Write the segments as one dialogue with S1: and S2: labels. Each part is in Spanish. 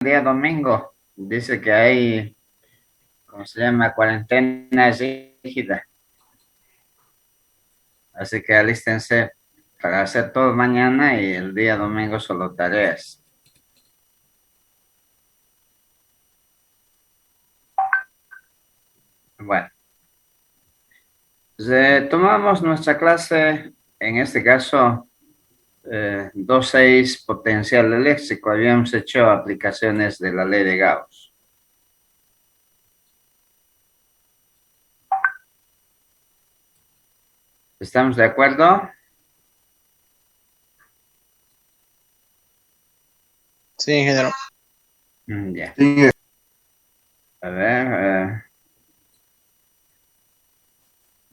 S1: día domingo. Dice que hay, ¿cómo se llama? Cuarentena rígida. Así que alístense para hacer todo mañana y el día domingo solo tareas. Bueno, tomamos nuestra clase, en este caso, 2.6 potencial eléctrico. Habíamos hecho aplicaciones de la ley de Gauss. ¿Estamos de acuerdo?
S2: Sí, ingeniero.
S1: Ya.
S3: Sí,
S1: A ver,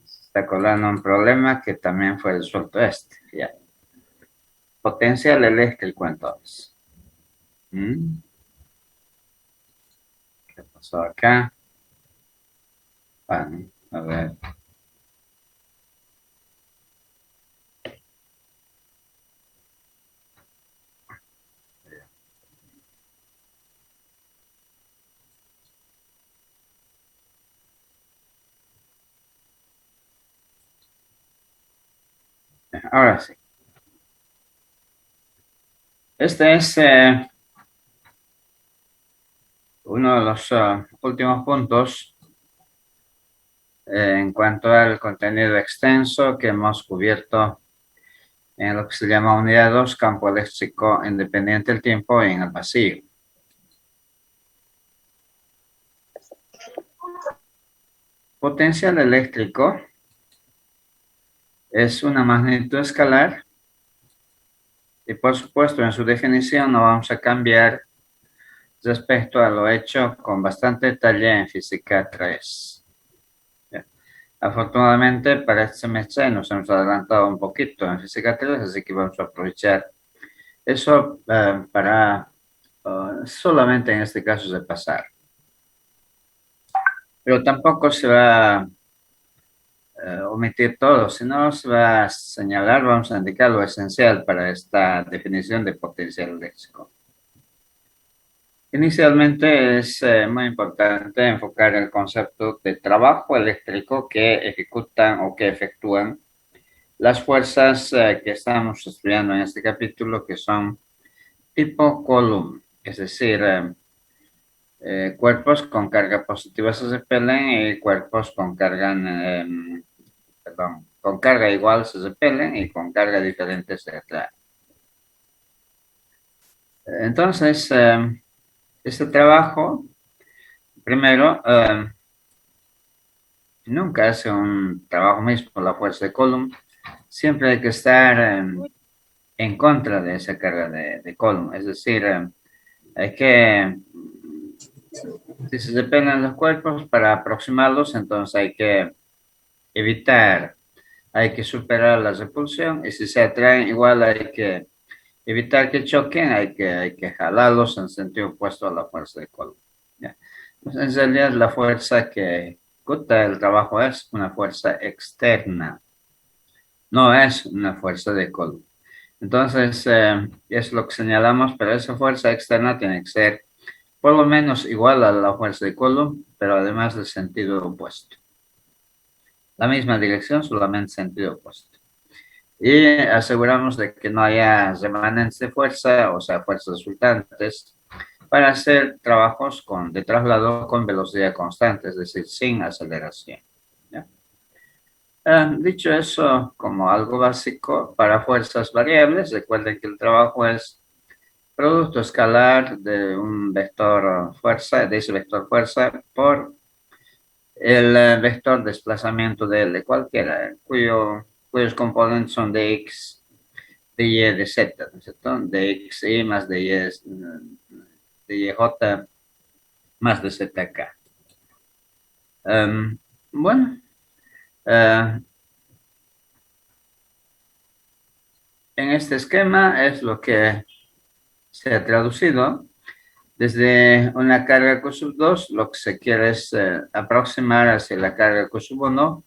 S1: está colando un problema que también fue resuelto este. Ya. Potencial eléctrico entonces. ¿Qué pasó acá? Bueno, a ver. Ahora sí. Este es uno de los últimos puntos en cuanto al contenido extenso que hemos cubierto en lo que se llama unidad 2, campo eléctrico independiente del tiempo en el vacío. Potencial eléctrico es una magnitud escalar y por supuesto en su definición no vamos a cambiar respecto a lo hecho con bastante detalle en física 3. ¿Ya? Afortunadamente para este semestre nos hemos adelantado un poquito en física 3, así que vamos a aprovechar eso para solamente en este caso repasar. Pero tampoco se va a omitir todo, sino se va a señalar, vamos a indicar lo esencial para esta definición de potencial eléctrico. Inicialmente es muy importante enfocar el concepto de trabajo eléctrico que ejecutan o que efectúan las fuerzas que estamos estudiando en este capítulo, que son tipo Coulomb, es decir, cuerpos con carga positiva se repelen y cuerpos con carga, perdón, con carga igual se repelen y con carga diferente se atraen. Entonces, este trabajo, primero, nunca hace un trabajo mismo la fuerza de Coulomb, siempre hay que estar en contra de esa carga de Coulomb, es decir, hay que, si se repelen los cuerpos para aproximarlos, entonces hay que evitar, hay que superar la repulsión y si se atraen igual hay que evitar que choquen, hay que jalarlos en sentido opuesto a la fuerza de Coulomb. ¿Ya? Entonces, en realidad la fuerza que ejecuta el trabajo es una fuerza externa, no es una fuerza de Coulomb. Entonces, es lo que señalamos, pero esa fuerza externa tiene que ser por lo menos igual a la fuerza de Coulomb, pero además del sentido opuesto. La misma dirección, solamente sentido opuesto. Y aseguramos de que no haya remanentes de fuerza, o sea, fuerzas resultantes, para hacer trabajos de traslado con velocidad constante, es decir, sin aceleración. ¿Ya? Dicho eso, como algo básico, para fuerzas variables, recuerden que el trabajo es producto escalar de un vector fuerza, de ese vector fuerza, por el vector desplazamiento de L, cualquiera, cuyos componentes son de X, de Y, de Z, ¿no es cierto? De XY más de Y, de YJ más de ZK. Bueno, uh, en este esquema es lo que se ha traducido. Desde una carga Q sub 2, lo que se quiere es aproximar hacia la carga Q sub 1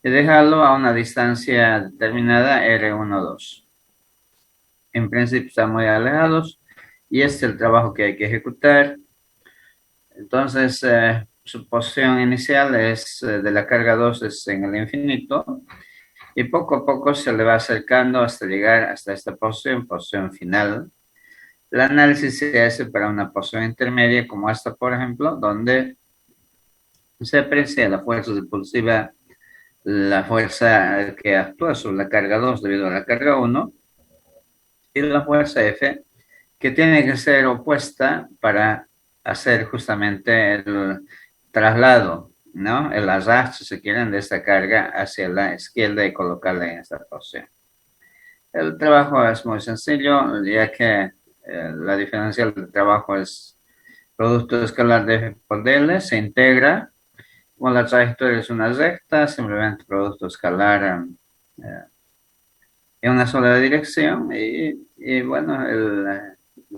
S1: y dejarlo a una distancia determinada R1, 2. En principio están muy alejados y este es el trabajo que hay que ejecutar. Entonces, su posición inicial es de la carga 2 es en el infinito y poco a poco se le va acercando hasta llegar hasta esta posición final. El análisis se hace para una posición intermedia como esta, por ejemplo, donde se aprecia la fuerza repulsiva, la fuerza que actúa sobre la carga 2 debido a la carga 1 y la fuerza F que tiene que ser opuesta para hacer justamente el traslado, ¿no? El arrastre, si quieren, de esta carga hacia la izquierda y colocarla en esta posición. El trabajo es muy sencillo, ya que la diferencial del trabajo es producto escalar de F por dl, se integra, como la trayectoria es una recta, simplemente producto escalar en una sola dirección y bueno,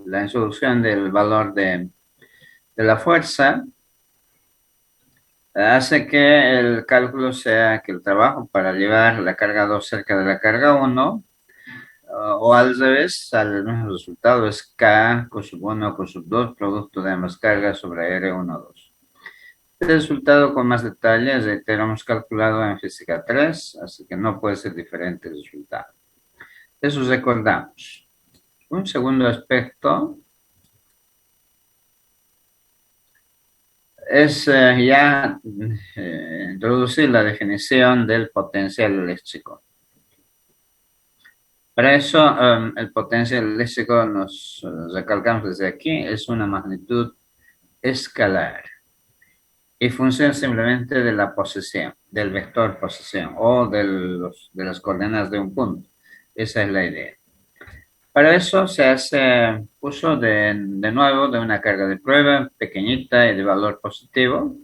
S1: la introducción del valor de la fuerza hace que el cálculo sea que el trabajo para llevar la carga 2 cerca de la carga 1 o al revés, sale el mismo resultado, es K con sub 1 con sub 2, producto de ambas cargas sobre R1, 2. El resultado con más detalles, reitero, hemos calculado en física 3, así que no puede ser diferente el resultado. Eso recordamos. Un segundo aspecto es ya introducir la definición del potencial eléctrico. Para eso, el potencial eléctrico, nos recalcamos desde aquí, es una magnitud escalar y funciona simplemente de la posición, del vector posición o de las coordenadas de un punto. Esa es la idea. Para eso se hace uso de nuevo de una carga de prueba pequeñita y de valor positivo.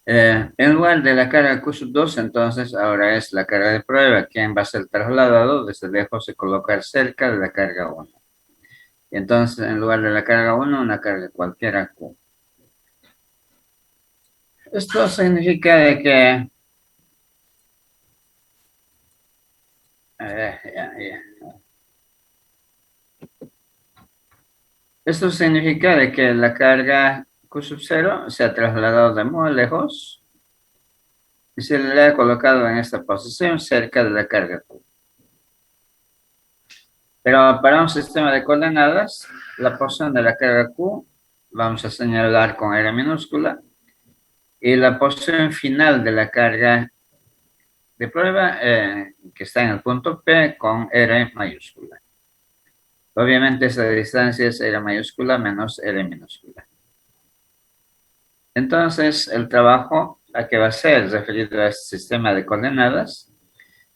S1: En lugar de la carga Q2, entonces ahora es la carga de prueba quien va a ser trasladado desde lejos y colocar cerca de la carga 1. Y entonces en lugar de la carga 1, una carga cualquiera Q. Esto significa de que esto significa de que la carga Q0 se ha trasladado de muy lejos y se le ha colocado en esta posición cerca de la carga Q. Pero para un sistema de coordenadas, la posición de la carga Q vamos a señalar con R minúscula y la posición final de la carga de prueba que está en el punto P con R mayúscula. Obviamente esa distancia es R mayúscula menos R minúscula. Entonces el trabajo a que va a ser referido a este sistema de coordenadas,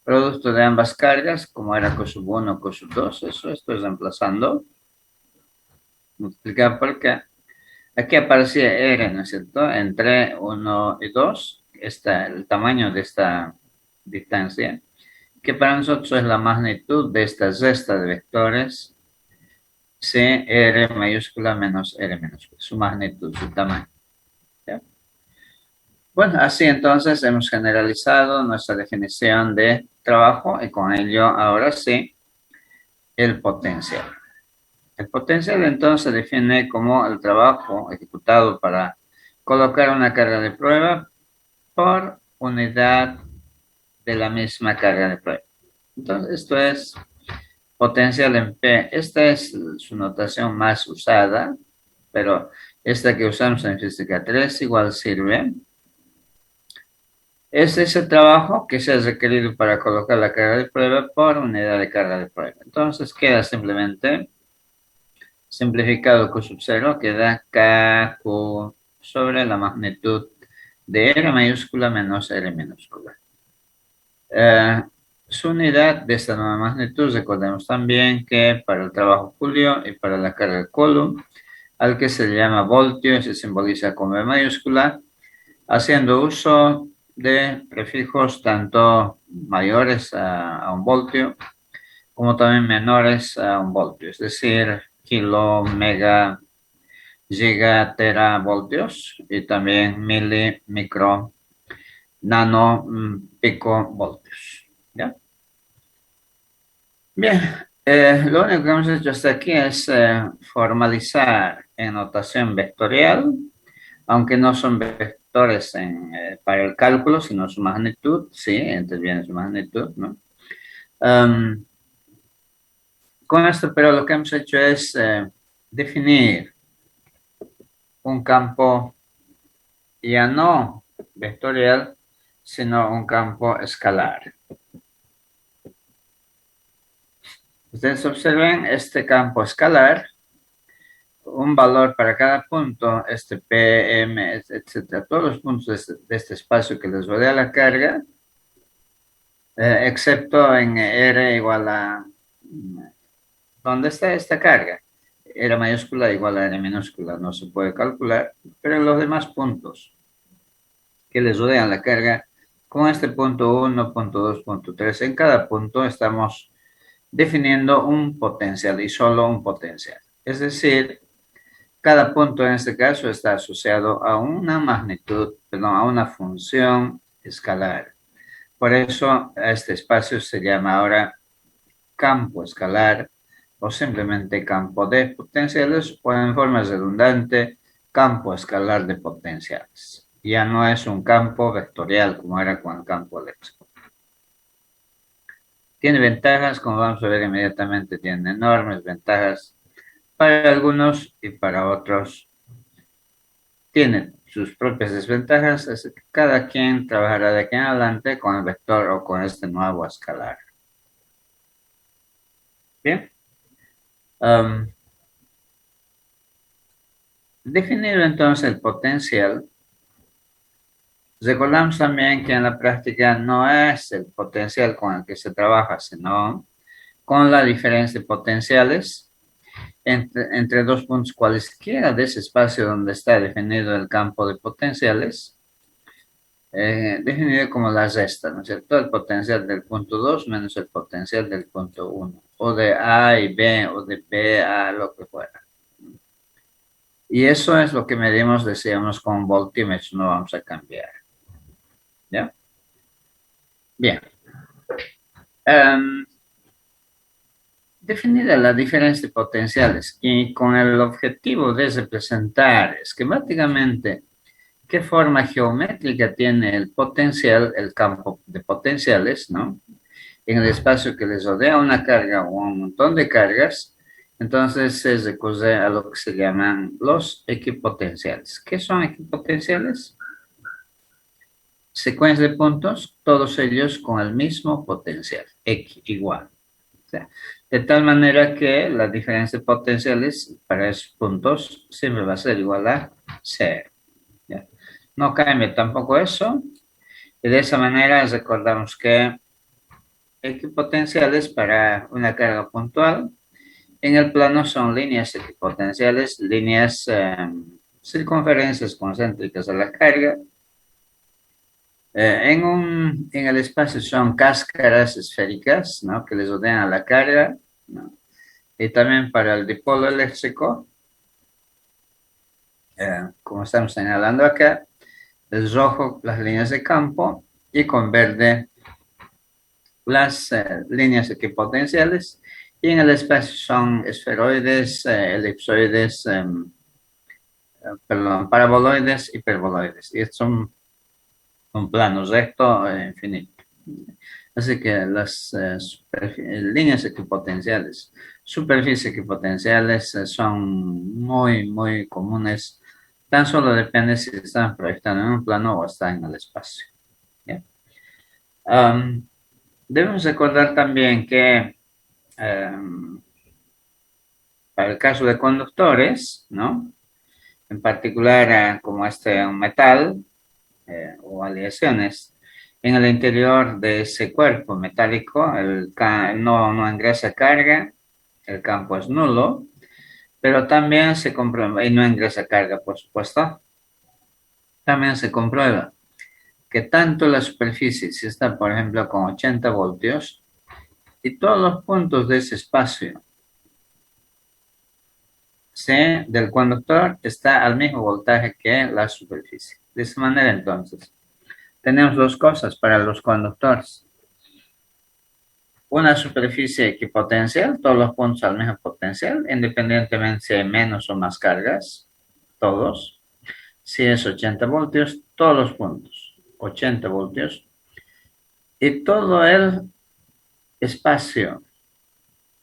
S1: producto de ambas cargas, como era Q1, Q2, eso estoy reemplazando, multiplicar por K. Aquí aparecía R, ¿no es cierto? Entre 1 y 2, está el tamaño de esta distancia, que para nosotros es la magnitud de esta resta de vectores C, R mayúscula menos R minúscula, su magnitud, su tamaño. ¿Ya? Bueno, así entonces hemos generalizado nuestra definición de trabajo y con ello ahora sí el potencial. El potencial entonces se define como el trabajo ejecutado para colocar una carga de prueba por unidad de la misma carga de prueba. Entonces esto es potencial en P. Esta es su notación más usada, pero esta que usamos en física 3 igual sirve. Es ese trabajo que se ha requerido para colocar la carga de prueba por unidad de carga de prueba. Entonces queda simplemente simplificado Q sub 0, queda KQ sobre la magnitud de R mayúscula menos R minúscula. Su unidad de esta nueva magnitud, recordemos también que para el trabajo Julio y para la carga Coulomb, al que se le llama voltio y se simboliza con V mayúscula, haciendo uso de prefijos tanto mayores a un voltio como también menores a un voltio, es decir, kilo, mega, giga, teravoltios y también mili, micro, nano, pico voltios. ¿Ya? Bien, Lo único que hemos hecho hasta aquí es formalizar en notación vectorial, aunque no son vectores para el cálculo, sino su magnitud, sí, entonces viene su magnitud, ¿no? Um, con esto, pero lo que hemos hecho es definir un campo ya no vectorial, sino un campo escalar. Ustedes observen este campo escalar, un valor para cada punto, este P, M, etcétera, todos los puntos de este espacio que les rodea la carga, excepto en R igual a, ¿dónde está esta carga? R mayúscula igual a R minúscula, no se puede calcular, pero en los demás puntos que les rodean la carga, con este punto 1, punto 2, punto 3, en cada punto estamos definiendo un potencial y solo un potencial. Es decir, cada punto en este caso está asociado a una magnitud, perdón, a una función escalar. Por eso este espacio se llama ahora campo escalar o simplemente campo de potenciales o en forma redundante campo escalar de potenciales. Ya no es un campo vectorial como era con el campo eléctrico. Tiene ventajas, como vamos a ver inmediatamente, tiene enormes ventajas para algunos y para otros tiene sus propias desventajas, así que cada quien trabajará de aquí en adelante con el vector o con este nuevo escalar. Bien. Um, Definido entonces el potencial, recordamos también que en la práctica no es el potencial con el que se trabaja, sino con la diferencia de potenciales entre dos puntos cualesquiera de ese espacio donde está definido el campo de potenciales, definido como la resta, ¿no es cierto? El potencial del punto 2 menos el potencial del punto 1, o de A y B, o de B a lo que fuera. Y eso es lo que medimos, decíamos, con voltímetro, no vamos a cambiar. ¿Ya? Bien. Um, Definida la diferencia de potenciales y con el objetivo de representar esquemáticamente qué forma geométrica tiene el potencial, el campo de potenciales, ¿no? En el espacio que les rodea una carga o un montón de cargas, entonces se recurre a lo que se llaman los equipotenciales. ¿Qué son equipotenciales? Secuencia de puntos, todos ellos con el mismo potencial, X igual. O sea, de tal manera que la diferencia de potenciales para esos puntos siempre va a ser igual a cero. ¿Ya? No cambia tampoco eso. Y de esa manera recordamos que equipotenciales para una carga puntual en el plano son líneas equipotenciales, líneas circunferencias concéntricas a la carga. En el espacio son cáscaras esféricas, ¿no? Que les rodean a la carga, ¿no? Y también para el dipolo eléctrico, como estamos señalando acá, es rojo las líneas de campo y con verde las líneas equipotenciales. Y en el espacio son esferoides, elipsoides, perdón, paraboloides, hiperboloides. Y estos son un plano recto infinito. Así que las líneas equipotenciales, superficies equipotenciales son muy, muy comunes. Tan solo depende si están proyectando en un plano o están en el espacio. ¿Ya? Um, Debemos recordar también que para el caso de conductores, ¿no? En particular, como un metal o aleaciones, en el interior de ese cuerpo metálico no ingresa carga, el campo es nulo, pero también se comprueba, y no ingresa carga, por supuesto, también se comprueba que tanto la superficie, si está, por ejemplo, con 80 voltios, y todos los puntos de ese espacio C del conductor está al mismo voltaje que la superficie. De esa manera, entonces, tenemos dos cosas para los conductores. una superficie equipotencial, todos los puntos al mismo potencial, independientemente si hay menos o más cargas, todos. Si es 80 voltios, todos los puntos, 80 voltios. Y todo el espacio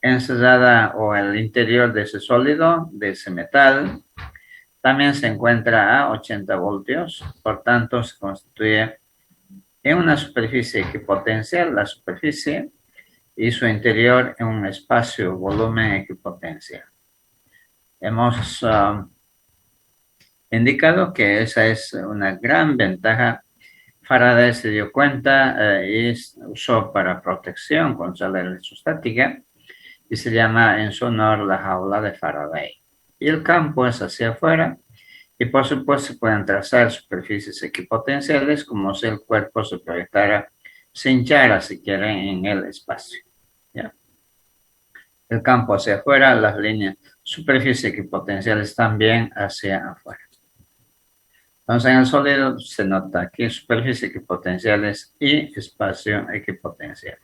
S1: encerrada o el interior de ese sólido, de ese metal, también se encuentra a 80 voltios, por tanto se constituye en una superficie equipotencial, la superficie, y su interior en un espacio, volumen equipotencial. Hemos indicado que esa es una gran ventaja. Faraday se dio cuenta y usó para protección contra la electrostática y se llama en su honor la jaula de Faraday. Y el campo es hacia afuera y por supuesto se pueden trazar superficies equipotenciales como si el cuerpo se proyectara, se hinchara si quieren en el espacio. ¿Ya? El campo hacia afuera, las líneas, superficies equipotenciales también hacia afuera. Entonces en el sólido se nota aquí superficies equipotenciales y espacio equipotencial.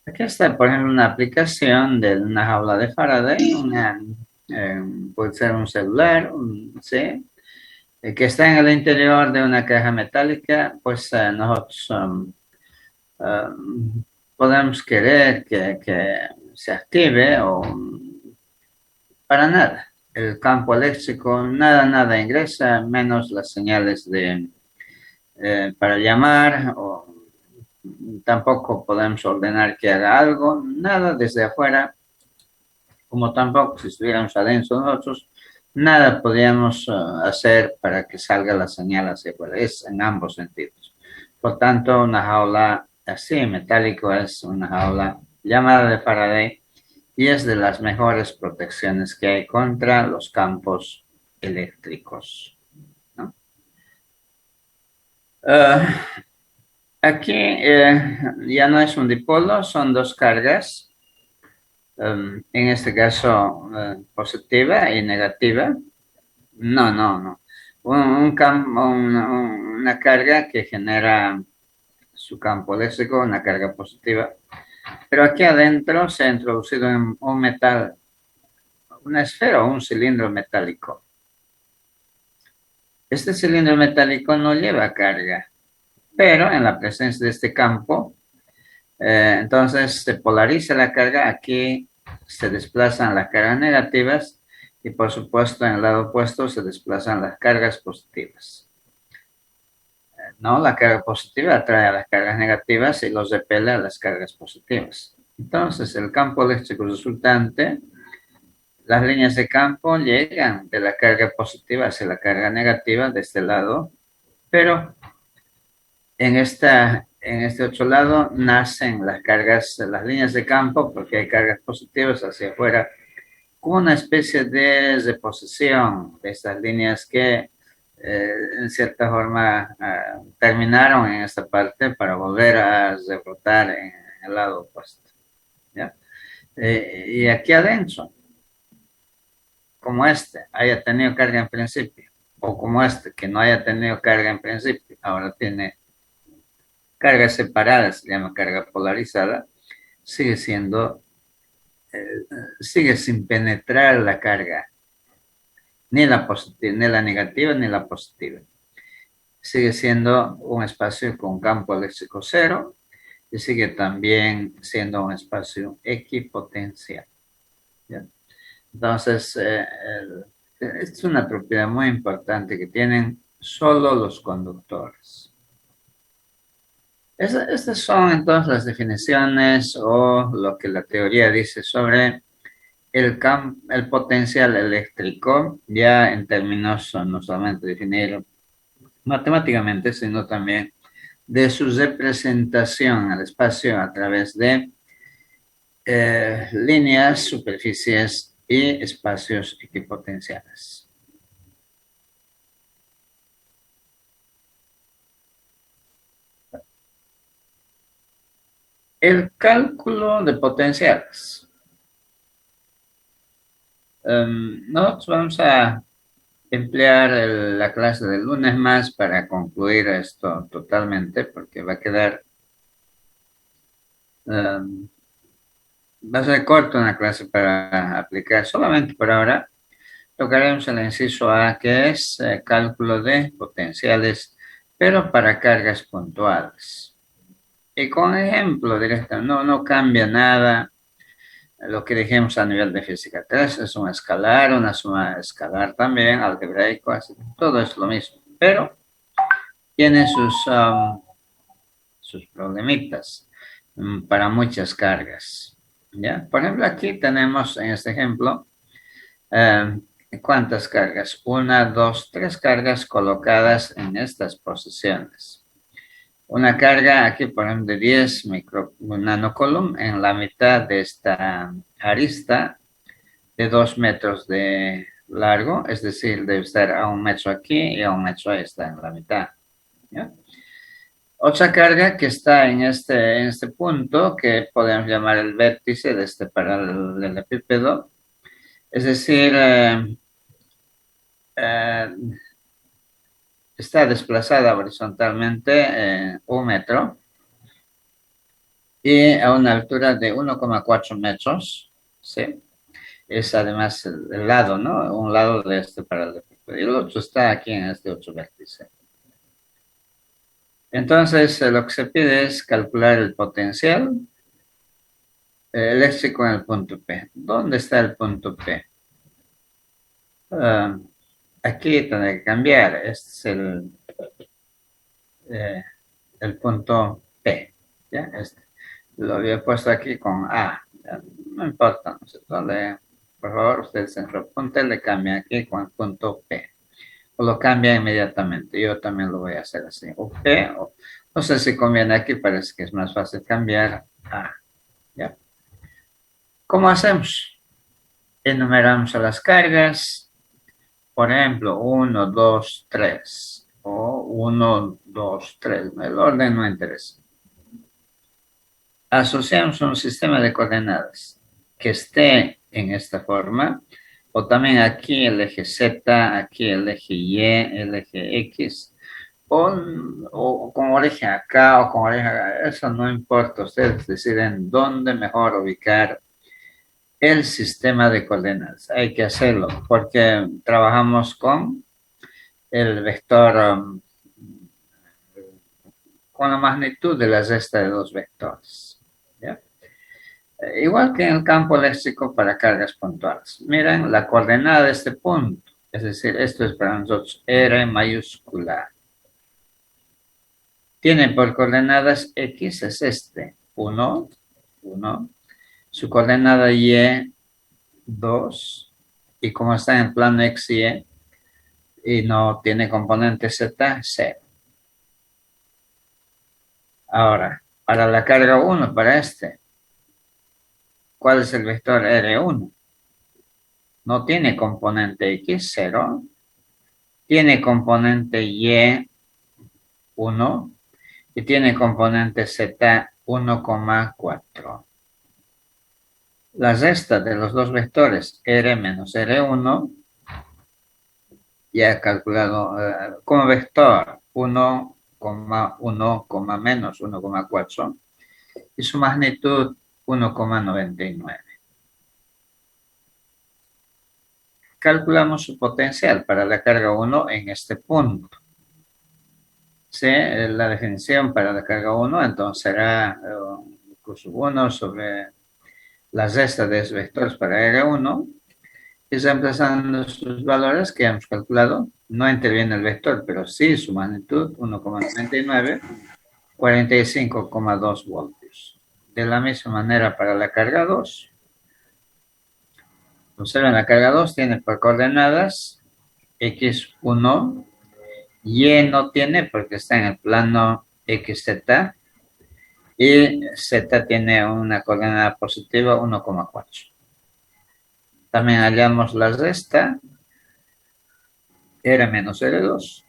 S1: Aquí está, por ejemplo, una aplicación de una jaula de Faraday, puede ser un celular, ¿sí? Que está en el interior de una caja metálica, pues nosotros podemos querer que se active o para nada. El campo eléctrico, nada ingresa, menos las señales para llamar o tampoco podemos ordenar que haga algo, nada desde afuera, como tampoco si estuviéramos adentro nosotros, nada podríamos hacer para que salga la señal hacia afuera, es en ambos sentidos. Por tanto, una jaula así, metálico, es una jaula llamada de Faraday y es de las mejores protecciones que hay contra los campos eléctricos, ¿no? Aquí ya no es un dipolo, son dos cargas, en este caso positiva y negativa. No. Una carga que genera su campo eléctrico, una carga positiva. Pero aquí adentro se ha introducido un metal, una esfera o un cilindro metálico. Este cilindro metálico no lleva carga, pero en la presencia de este campo, entonces se polariza la carga, aquí se desplazan las cargas negativas y por supuesto en el lado opuesto se desplazan las cargas positivas. ¿No? La carga positiva atrae a las cargas negativas y los repele a las cargas positivas. Entonces el campo eléctrico resultante, las líneas de campo llegan de la carga positiva hacia la carga negativa de este lado, pero en este otro lado nacen las cargas, las líneas de campo, porque hay cargas positivas hacia afuera, como una especie de reposición de estas líneas que en cierta forma terminaron en esta parte para volver a rebotar en el lado opuesto. ¿Ya? Y aquí adentro, como este haya tenido carga en principio, o como este que no haya tenido carga en principio, ahora tiene carga separada, se llama carga polarizada, sigue siendo, sigue sin penetrar la carga, ni la positiva, ni la negativa, ni la positiva. Sigue siendo un espacio con campo eléctrico cero y sigue también siendo un espacio equipotencial. ¿Ya? Entonces, es una propiedad muy importante que tienen solo los conductores. Estas son entonces las definiciones o lo que la teoría dice sobre el potencial eléctrico, ya en términos no solamente definir matemáticamente, sino también de su representación al espacio a través de líneas, superficies y espacios equipotenciales. El cálculo de potenciales. Nosotros vamos a emplear la clase del lunes más para concluir esto totalmente, porque va a quedar Va a ser corta una clase para aplicar. Solamente por ahora tocaremos el inciso A, que es cálculo de potenciales, pero para cargas puntuales. Y con ejemplo directo, no cambia nada lo que dijimos a nivel de física 3. Es un escalar, una suma escalar también, algebraico, así, todo es lo mismo. Pero tiene sus problemitas para muchas cargas. ¿Ya? Por ejemplo, aquí tenemos en este ejemplo, eh, ¿cuántas cargas? Una, dos, tres cargas colocadas en estas posiciones. Una carga aquí, por ejemplo, de 10 nanocoulomb en la mitad de esta arista de 2 metros de largo, es decir, debe estar a 1 metro aquí y a 1 metro ahí, está en la mitad. ¿Ya? Otra carga que está en este punto, que podemos llamar el vértice de este paralelepípedo, es decir, eh, está desplazada horizontalmente 1 metro y a una altura de 1,4 metros, ¿sí? Es además el lado, ¿no? Un lado de este paralelepípedo y el otro está aquí en este otro vértice. Entonces, lo que se pide es calcular el potencial eléctrico en el punto P. ¿Dónde está el punto P? Uh, aquí tiene que cambiar. Este es eh, el punto P. ¿Ya? Este. Lo había puesto aquí con A. ¿Ya? No importa. Por favor, usted se repunte, le cambia aquí con el punto P. O lo cambia inmediatamente. Yo también lo voy a hacer así. O P, o no sé si conviene aquí, parece que es más fácil cambiar A. ¿Ya? ¿Cómo hacemos? Enumeramos a las cargas. Por ejemplo, 1, 2, 3. O 1, 2, 3. El orden no interesa. Asociamos un sistema de coordenadas que esté en esta forma. O también aquí el eje Z, aquí el eje Y, el eje X. O con origen acá o con origen acá. Eso no importa. Ustedes deciden dónde mejor ubicar el sistema de coordenadas. Hay que hacerlo porque trabajamos con el vector, con la magnitud de la cesta de dos vectores. ¿Ya? Igual que en el campo eléctrico para cargas puntuales. Miren la coordenada de este punto, es decir, esto es para nosotros R mayúscula. Tiene por coordenadas X, es este, 1, 1. Su coordenada Y, 2. Y como está en plano X y no tiene componente Z, 0. Ahora, para la carga 1, para este, ¿cuál es el vector R1? No tiene componente X, 0. Tiene componente Y, 1. Y tiene componente Z, 1,4. La resta de los dos vectores R menos R1, ya he calculado como vector 1,1, menos 1,4 y su magnitud 1,99. Calculamos su potencial para la carga 1 en este punto. ¿Sí? La definición para la carga 1 entonces será Q1 sobre la resta de los vectores para R1 y reemplazando sus valores que hemos calculado, no interviene el vector, pero sí su magnitud 1,99, 45,2 voltios. De la misma manera para la carga 2. Observen, la carga 2 tiene por coordenadas X1, Y no tiene porque está en el plano XZ y Z tiene una coordenada positiva 1,4. También hallamos la resta R menos R2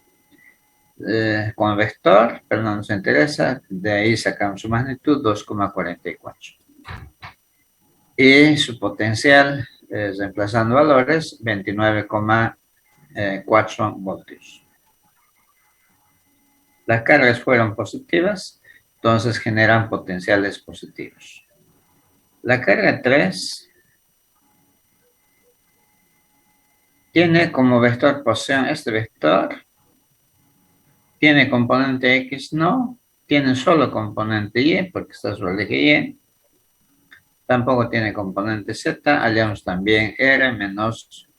S1: con vector, pero no nos interesa, de ahí sacamos su magnitud 2,44. Y su potencial, reemplazando valores, 29,4 voltios. Las cargas fueron positivas, entonces generan potenciales positivos. La carga 3 tiene como vector posición este vector. ¿Tiene componente X? No. Tiene solo componente Y porque está sobre el eje Y. Tampoco tiene componente Z. Hallamos también R menos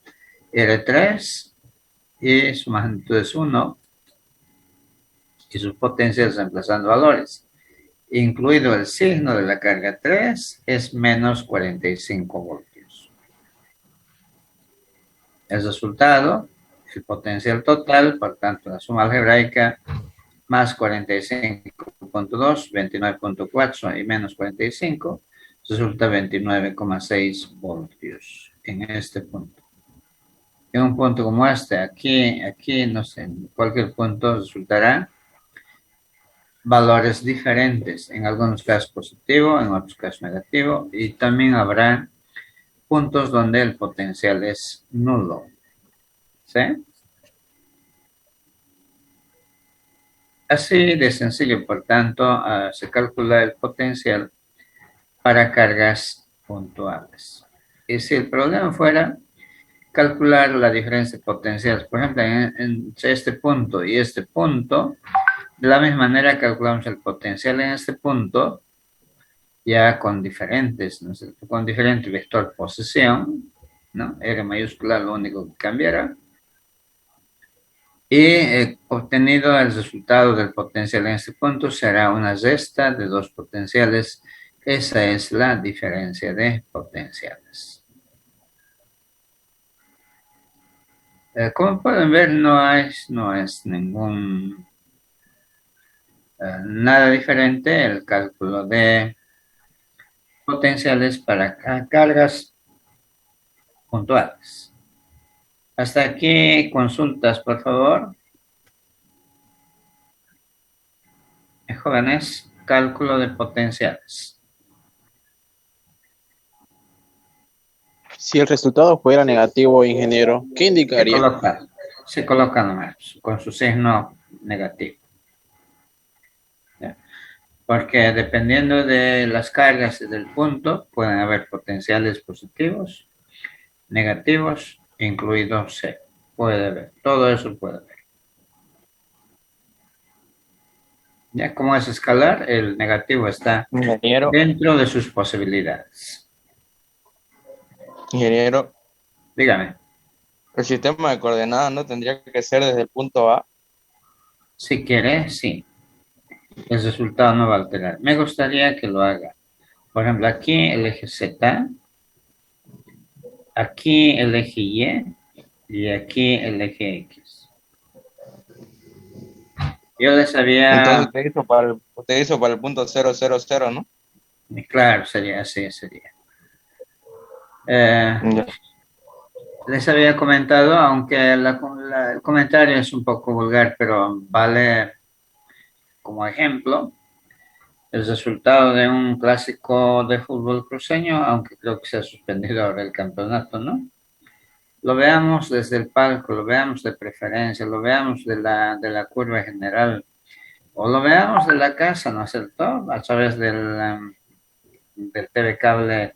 S1: R3 y su magnitud es 1 y sus potencias reemplazando valores. Incluido el signo de la carga 3 es menos 45 voltios. El resultado, el potencial total, por tanto la suma algebraica más 45.2, 29.4 y menos 45, resulta 29,6 voltios en este punto. En un punto como este, aquí, no sé, en cualquier punto resultará valores diferentes, en algunos casos positivo, en otros casos negativo, y también habrá puntos donde el potencial es nulo. ¿Sí? Así de sencillo, por tanto, se calcula el potencial para cargas puntuales. Y si el problema fuera calcular la diferencia de potenciales, por ejemplo, entre este punto y este punto, de la misma manera calculamos el potencial en este punto, ya con diferentes, ¿no? Con diferente vector posición, ¿no? R mayúscula, lo único que cambiará. Y obtenido el resultado del potencial en este punto, será una resta de dos potenciales. Esa es la diferencia de potenciales. Como pueden ver, no es ningún nada diferente el cálculo de potenciales para cargas puntuales. Hasta aquí consultas, por favor. Jóvenes, cálculo de potenciales.
S2: Si el resultado fuera negativo, ingeniero, ¿qué
S1: Se
S2: indicaría?
S1: coloca, se coloca nomás con su signo negativo. ¿Ya? Porque dependiendo de las cargas y del punto, pueden haber potenciales positivos, negativos, incluido C. Puede haber, todo eso puede haber. Ya como es escalar, el negativo está
S2: Ingeniero,
S1: dentro de sus posibilidades.
S2: ingeniero,
S1: Dígame,
S2: el sistema de coordenadas no tendría que ser desde el punto A.
S1: si quiere, sí, el resultado no va a alterar. Me gustaría que lo haga. Por ejemplo, aquí el eje Z, aquí el eje y aquí el eje X. Yo les
S2: Entonces
S1: había,
S2: usted hizo para el punto 000, ¿no?
S1: claro, sería así, sería. Eh,
S2: Ya.
S1: Les había comentado, aunque el comentario es un poco vulgar, pero vale como ejemplo, el resultado de un clásico de fútbol cruceño, aunque creo que se ha suspendido ahora el campeonato, ¿no? Lo veamos desde el palco, lo veamos de preferencia, lo veamos de la curva general, o lo veamos de la casa, ¿no es cierto? A través del TV cable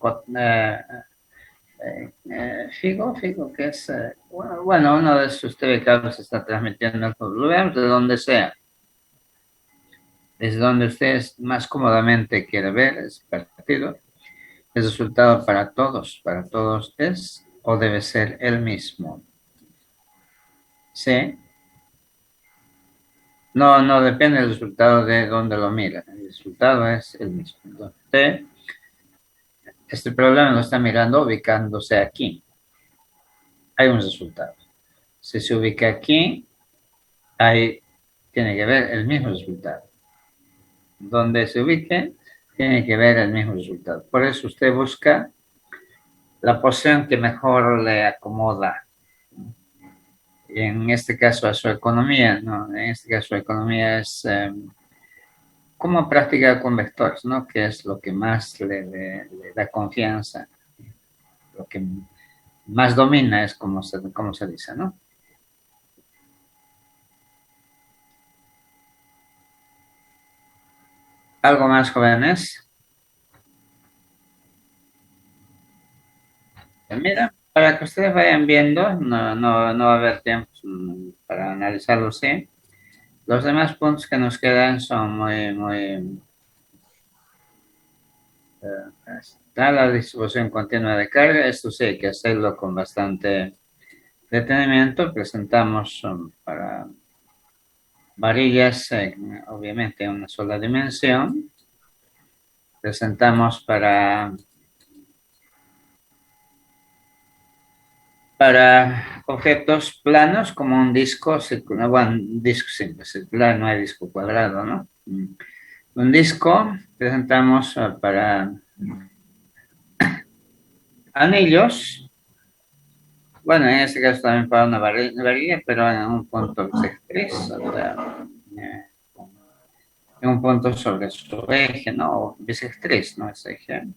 S1: Figo, que es, bueno, uno de sus TV cables está transmitiendo el fútbol. Lo veamos de donde sea, desde donde usted más cómodamente quiere ver ese partido. El resultado para todos es o debe ser el mismo. ¿Sí? No, no depende del resultado de dónde lo mira. El resultado es el mismo. Entonces, este problema lo está mirando ubicándose aquí. Hay un resultado. Si se ubica aquí, ahí tiene que ver el mismo resultado. Donde se ubique, tiene que ver el mismo resultado. Por eso usted busca la posición que mejor le acomoda. En este caso a su economía, ¿no? En este caso su economía es cómo practicar con vectores, ¿no? Que es lo que más le da confianza, lo que más domina es como se dice, ¿no? ¿Algo más, jóvenes? Mira, para que ustedes vayan viendo, no va a haber tiempo para analizarlo, sí. Los demás puntos que nos quedan son muy. Está la distribución continua de carga. Esto sí hay que hacerlo con bastante detenimiento. Presentamos para varillas, obviamente en una sola dimensión. Presentamos para objetos planos como un disco circular, bueno, un disco simple, circular, no hay disco cuadrado, ¿no? Un disco presentamos para anillos, bueno, en este caso también para una varilla, pero en un punto bisectriz, o sea, eh, en un punto sobre su eje, ¿no? Bisectriz, ¿no? Ese eje.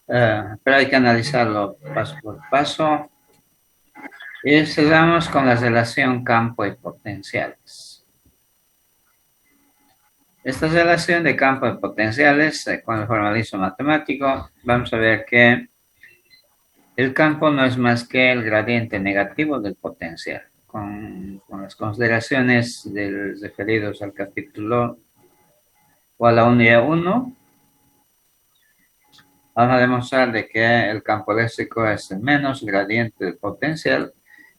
S1: Pero hay que analizarlo paso por paso. Y cerramos con la relación campo y potenciales. Esta relación de campo y potenciales, con el formalismo matemático, vamos a ver que el campo no es más que el gradiente negativo del potencial. Con las consideraciones referidos al capítulo o a la unidad 1, vamos a demostrar de que el campo eléctrico es el menos gradiente del potencial.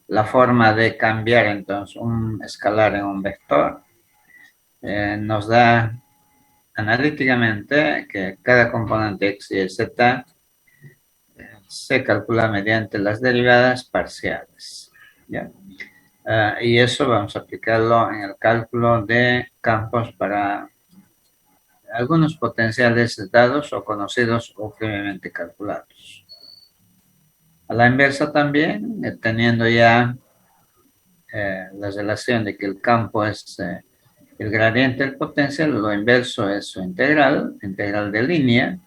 S1: La forma de cambiar entonces un escalar en un vector nos da analíticamente que cada componente x y z se calcula mediante las derivadas parciales. ¿Ya? Y eso vamos a aplicarlo en el cálculo de campos para algunos potenciales dados o conocidos o previamente calculados. A la inversa también, teniendo ya la relación de que el campo es el gradiente del potencial, lo inverso es su integral de línea.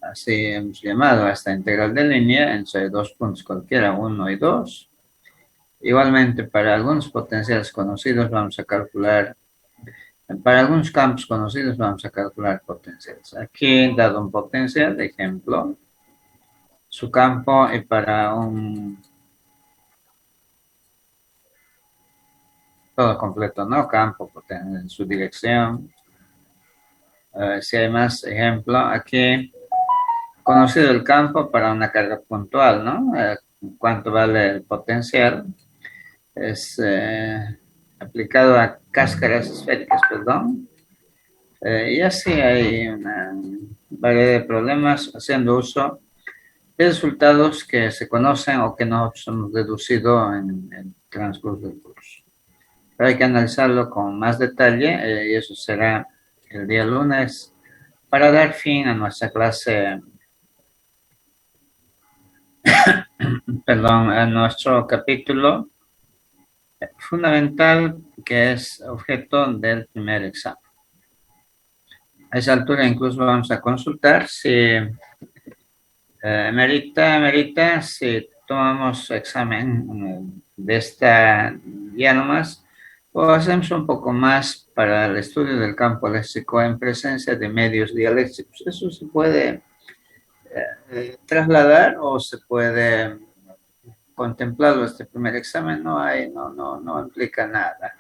S1: Así hemos llamado a esta integral de línea entre dos puntos cualquiera, 1 y 2. Igualmente, para algunos potenciales conocidos vamos a calcular, para algunos campos conocidos vamos a calcular potenciales. Aquí, dado un potencial, de ejemplo, su campo y para un todo completo, ¿no? Campo, en su dirección. Si hay más ejemplo, aquí, conocido el campo para una carga puntual, ¿no? ¿Cuánto vale el potencial? Es aplicado a cáscaras esféricas, perdón. Y así hay una variedad de problemas haciendo uso de resultados que se conocen o que no hemos deducido en el transcurso del curso. Pero hay que analizarlo con más detalle y eso será el día lunes para dar fin a nuestra clase, perdón, a nuestro capítulo fundamental que es objeto del primer examen. A esa altura incluso vamos a consultar si merita si tomamos examen de esta ya nomás o hacemos un poco más para el estudio del campo eléctrico en presencia de medios dialéctricos. Eso se puede trasladar o se puede contemplarlo este primer examen, no implica nada.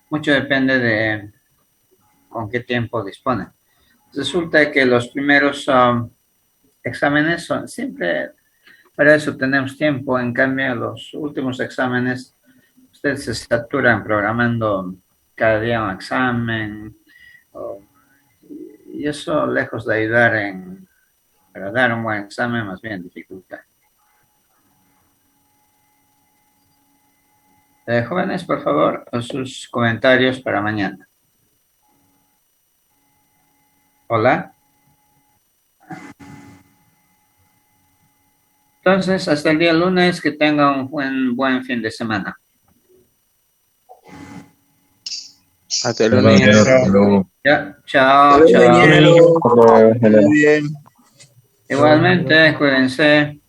S1: Mucho depende de con qué tiempo disponen. Resulta que los primeros exámenes son siempre, para eso tenemos tiempo, en cambio los últimos exámenes, ustedes se saturan programando cada día un examen, y eso lejos de ayudar para dar un buen examen, más bien dificulta. Jóvenes, por favor, sus comentarios para mañana. Hola. Entonces, hasta el día lunes, que tengan un buen fin de semana.
S2: Hasta el lunes.
S1: Ya, chao.
S2: Muy bien.
S1: Igualmente, cuídense.